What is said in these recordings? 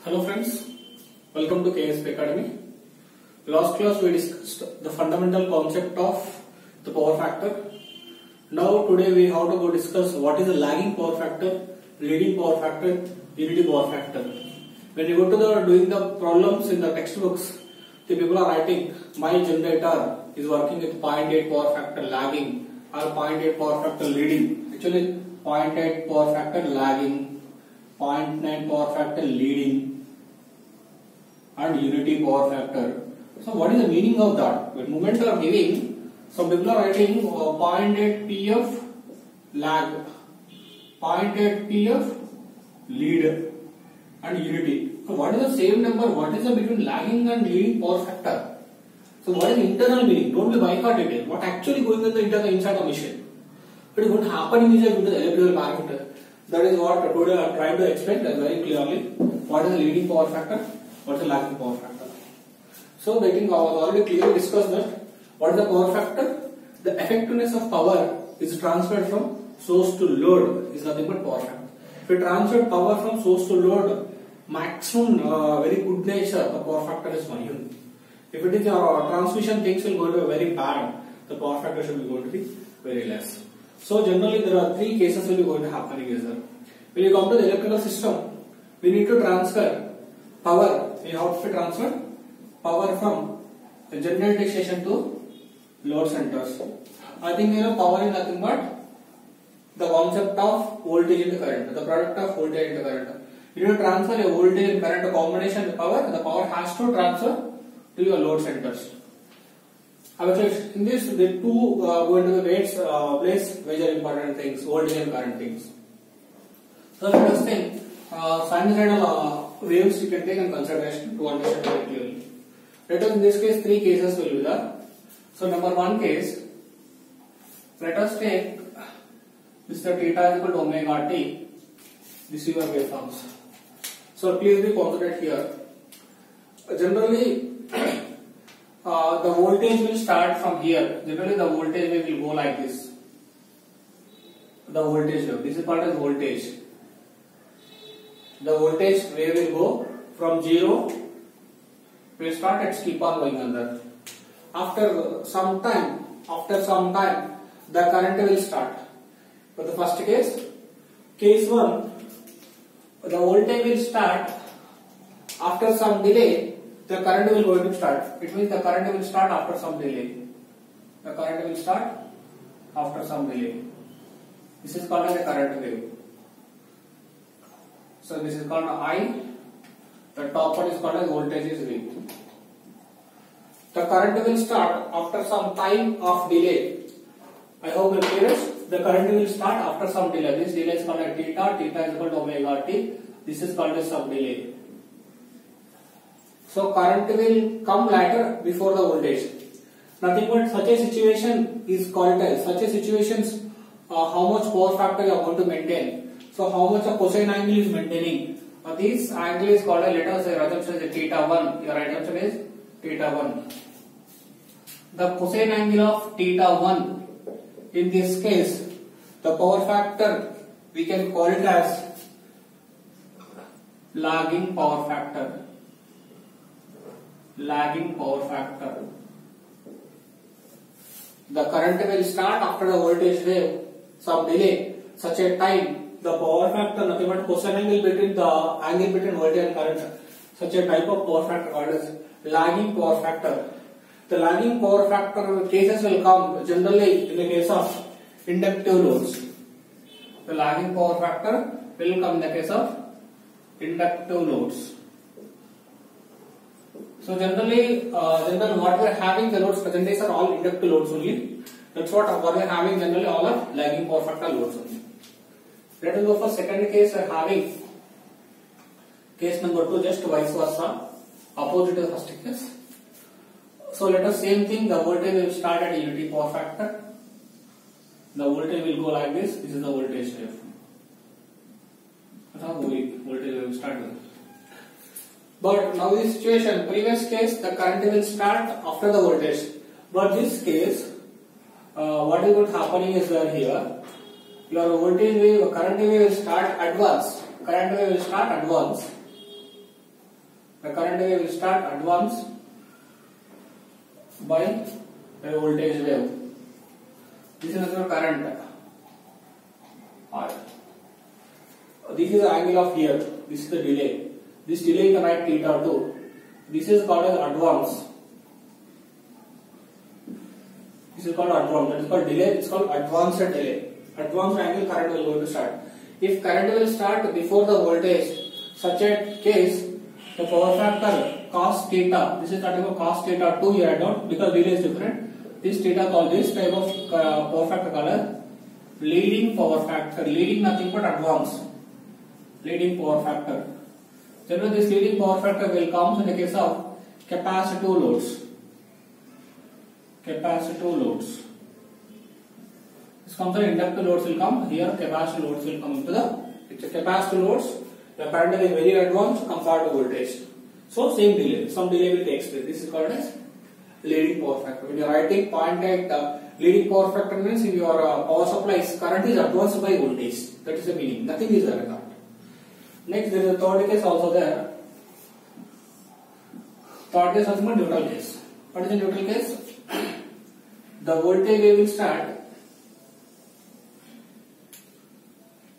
Hello friends, welcome to KSP Academy. Last class we discussed the fundamental concept of the power factor. Now today we have to go discuss what is the lagging power factor, leading power factor, unity power factor. When you go to the doing the problems in the textbooks, the people are writing my generator is working with 0.8 power factor lagging or 0.8 power factor leading. Actually 0.8 power factor lagging, 0.9 power factor leading and unity power factor. So what is the meaning of that? When moment are giving, some people are writing 0.8 PF lag, 0.8 PF lead and unity. So what is the same number? What is the between lagging and leading power factor? So what is the internal meaning? Don't be bypassed it. What actually going on the inside the machine? What is going to happen inside the electrical parameter? That is what today I am trying to explain very clearly. What is the leading power factor? What is the lagging power factor? So I think I was already clearly discussed that. What is the power factor? The effectiveness of power is transferred from source to load is nothing but power factor. If you transfer power from source to load, maximum very good nature, the power factor is 1 unit. If it is transmission, things will go to very bad. The power factor should be going to be very less. So generally there are 3 cases will be going to happen here. When you come to the electrical system, we need to transfer power. We have to transfer power from the generating station to load centers. I think power is nothing but the concept of voltage into current, the product of voltage into current. You need to transfer a voltage and current combination with power. The power has to transfer to your load centers. In this, the two going to the weights place major important things, voltage and current things. So first thing, sinusoidal waves you can take in consideration to understand very clearly. Let us in this case 3 cases will be there. So number 1 case, let us take this theta is equal to omega t. This is your waveforms. So please be considered here. Generally, the voltage will start from here. Generally, the voltage wave will go like this. The voltage wave. This is called as voltage. The voltage wave will go from 0. Will start and keep on going under. After some time, the current will start. For the first case 1, the voltage will start. After some delay, the current will going to start. It means the current will start after some delay. The current will start after some delay. This is called as a current wave. So this is called I. The top one is called as voltage is V. The current will start after some time of delay. I hope you clear it. The current will start after some delay. This delay is called as theta. Theta is equal to omega t. This is called as some delay. So current will come later before the voltage. Nothing but such a situation is called as such a situations. How much power factor you are going to maintain. So how much a cosine angle is maintaining. This angle is called as, let us say assumption is theta 1. Your assumption is theta 1. The cosine angle of theta 1. In this case, the power factor we can call it as lagging power factor. Lagging power factor. The current will start after the voltage wave, some delay, such a time. The power factor, nothing but cosine angle between the angle between voltage and current. Such a type of power factor called as lagging power factor. The lagging power factor cases will come generally in the case of inductive loads. The lagging power factor will come in the case of inductive loads. So generally, what we are having the loads present days are all inductive loads only. That's what we are having generally all are lagging power factor loads only. Let us go for second case. We are having case number 2, just vice versa, opposite to the first case. So let us same thing. The voltage will start at unity power factor. The voltage will go like this. This is the voltage wave. That's how voltage will start. But now this situation, previous case, the current will start after the voltage. But this case, what is going to happening is that here, your voltage wave, current wave will start advance. Current wave will start advance. The current wave will start advance by a voltage wave. This is your current R. This is the angle of here. This is the delay. This delay you can write theta 2. This is called as advance. This is called advance. That is called delay. It's called advanced delay. Advanced angle current will go to start. If current will start before the voltage, such a case, the power factor cos theta. This is nothing but cos theta 2 here I don't, because delay is different. This theta called this type of power factor called leading power factor. Leading nothing but advance. Leading power factor. Generally, this leading power factor will come in the case of capacitive loads. Capacitive loads. This comes in inductive loads will come here. Capacitive loads will come into the picture. Capacitive loads, the current is very advanced compared to voltage. So same delay. Some delay will take place. This is called as leading power factor. When you are writing 0.8 leading power factor means if your power supply current is advanced by voltage. That is the meaning. Nothing is there in that. Next, there is a third case also there. Third case also neutral case. What is the neutral case? The voltage wave will start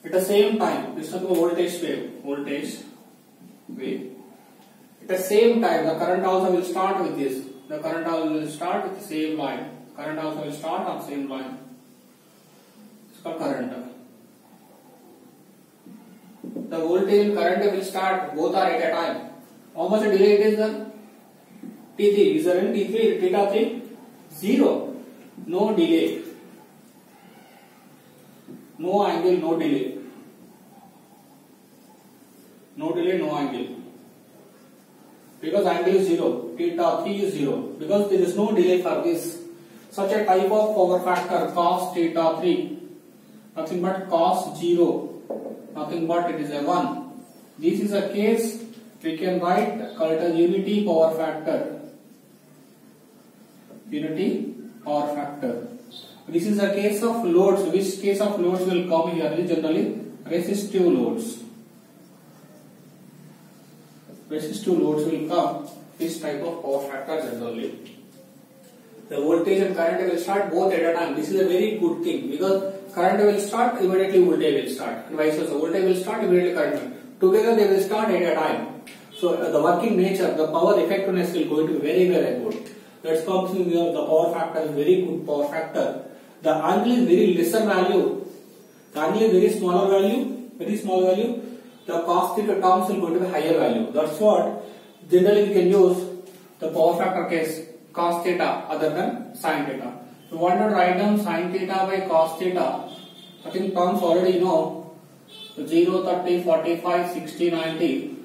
at the same time. This is a voltage wave. Voltage wave. At the same time, the current also will start with this. The current also will start with the same line. Current also will start on same line. It's called current. The voltage and current will start, both are at a time. How much delay it is then? T3. Is there any T3? Theta 3? 0. No delay. No angle, no delay. No delay, no angle. Because angle is 0. Theta 3 is 0. Because there is no delay for this. Such a type of power factor cos theta 3. Nothing but cos 0. Nothing but it is a 1. This is a case we can write called as unity power factor. Unity power factor. This is a case of loads. Which case of loads will come here is generally resistive loads. Resistive loads will come this type of power factor generally. The voltage and current will start both at a time. This is a very good thing because current will start, immediately voltage will start. And vice versa. Voltage will start, immediately current will. Together they will start at a time. So the working nature, the power effectiveness will going to be very, very good. That's comes in the power factor is very good power factor. The angle is very lesser value. The angle is very smaller value, very small value. The cos theta terms will go to the higher value. That's what generally we can use the power factor case cos theta other than sin theta. We want to write down sin theta by cos theta. I think terms already you know 0, 30, 45, 60, 90.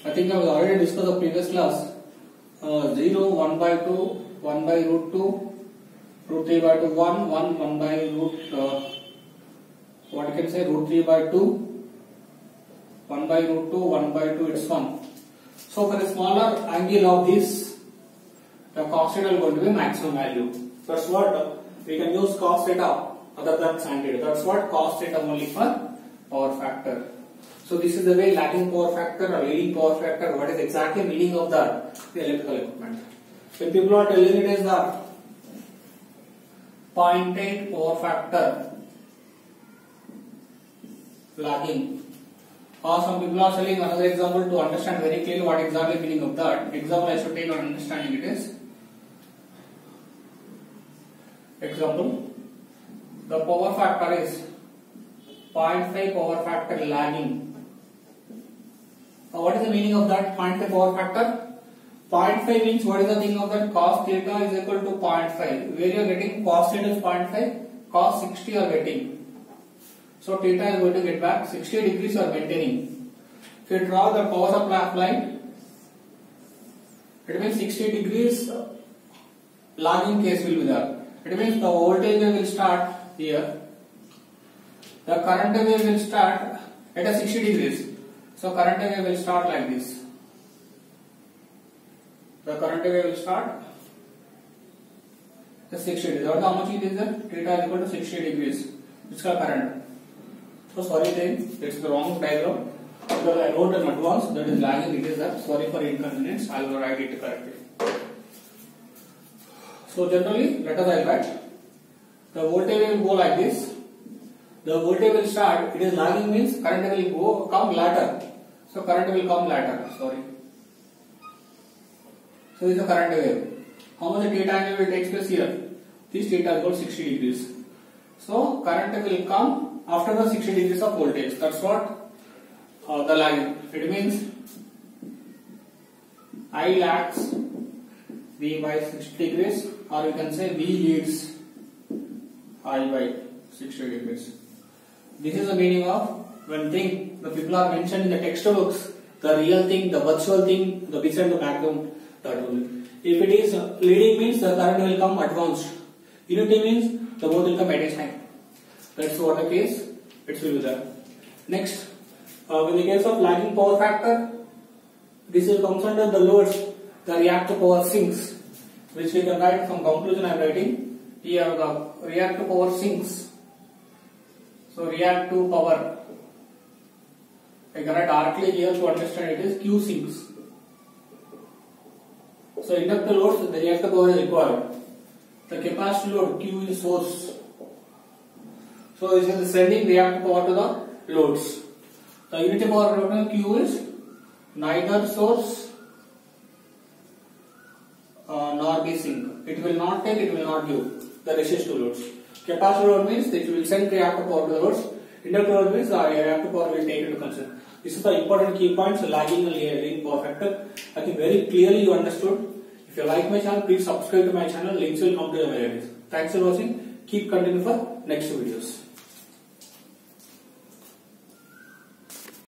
I think I was already discussed the previous class. 0, 1 by 2, 1 by root 2, root 3 by 2, 1, 1 by root, what you can say, root 3 by 2, 1 by root 2, 1 by 2, it's 1. So for a smaller angle of this, the cos theta is going to be maximum value. That's what we can use cos theta other than sin theta. That's what cos theta only for power factor. So this is the way lagging power factor or leading power factor. What is exactly meaning of that? The electrical equipment. When people are telling it is the 0.8 power factor lagging. Or some people are telling another example to understand very clearly what exactly meaning of that. Example I should take on understanding it is. Example, the power factor is 0.5 power factor lagging. Now what is the meaning of that 0.5 power factor? 0.5 means what is the thing of that? Cos theta is equal to 0.5. Where you are getting cos theta is 0.5, cos 60 you are getting. So theta is going to get back 60 degrees you are maintaining. If you draw the power supply line, it means 60 degrees lagging case will be there. It means the voltage will start here. The current wave will start at a 60 degrees. So current wave will start like this. The current wave will start at 60 degrees. How much it is there? Theta is equal to 60 degrees. It's called current. So sorry then, it's the wrong diagram. because I wrote in advance that is lagging, it is that. Sorry for inconvenience, I will write it correctly. So generally, let us write. The voltage will go like this. The voltage will start, it is lagging means current will come later. So current will come later, sorry. So this is a current wave. How much theta angle will take place here? This theta is called 60 degrees. So current will come after the 60 degrees of voltage. That's what the lagging. It means I lags V by 60 degrees, or you can say V leads I by 60 degrees. This is the meaning of when the people are mentioned in the textbooks, the real thing, the virtual thing, the beside the background, that will. If it is leading means the current will come advanced. Unity means the both will come at a time. That's what the case, it will be there. Next, in the case of lagging power factor, this will comes under the loads, the reactive power sinks, which we can write from conclusion I am writing. Here the reactive power sinks. So reactive power, I can write directly here to understand it is Q sinks. So inductor loads, the reactive power is required. The capacitor load Q is source. So this is sending reactive power to the loads. The unity power factor Q is neither source nor be sink. It will not take, it will not give the resistive loads. Capacitor load means that you will send reactive power to the loads. Inductor load means the reactive power will take into consideration. This is the important key points, lagging and leading power factor. I think very clearly you understood. If you like my channel, please subscribe to my channel. Links will come to the videos. Thanks for watching. Keep continuing for next videos.